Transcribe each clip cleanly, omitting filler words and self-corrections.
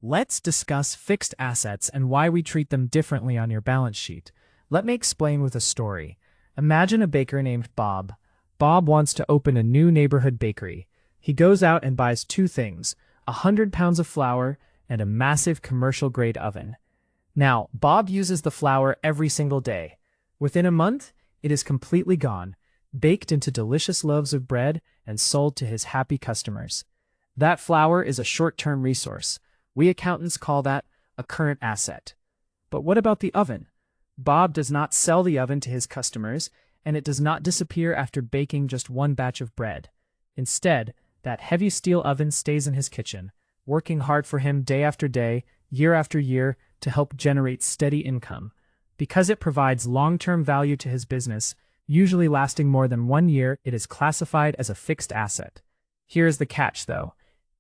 Let's discuss fixed assets and why we treat them differently on your balance sheet. Let me explain with a story. Imagine a baker named Bob. Bob wants to open a new neighborhood bakery. He goes out and buys two things, 100 pounds of flour and a massive commercial-grade oven. Now, Bob uses the flour every single day. Within a month, it is completely gone, baked into delicious loaves of bread and sold to his happy customers. That flour is a short-term resource. We accountants call that a current asset. But what about the oven? Bob does not sell the oven to his customers, and it does not disappear after baking just one batch of bread. Instead, that heavy steel oven stays in his kitchen, working hard for him day after day, year after year, to help generate steady income. Because it provides long-term value to his business, usually lasting more than 1 year, it is classified as a fixed asset. Here's the catch, though.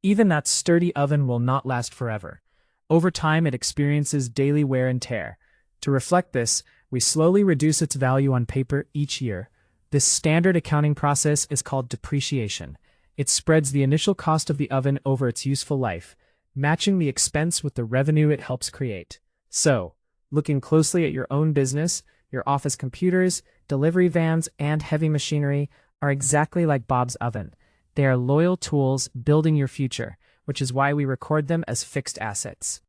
Even that sturdy oven will not last forever. Over time, it experiences daily wear and tear. To reflect this, we slowly reduce its value on paper each year. This standard accounting process is called depreciation. It spreads the initial cost of the oven over its useful life, matching the expense with the revenue it helps create. So, looking closely at your own business, your office computers, delivery vans, and heavy machinery are exactly like Bob's oven. They are loyal tools building your future, which is why we record them as fixed assets.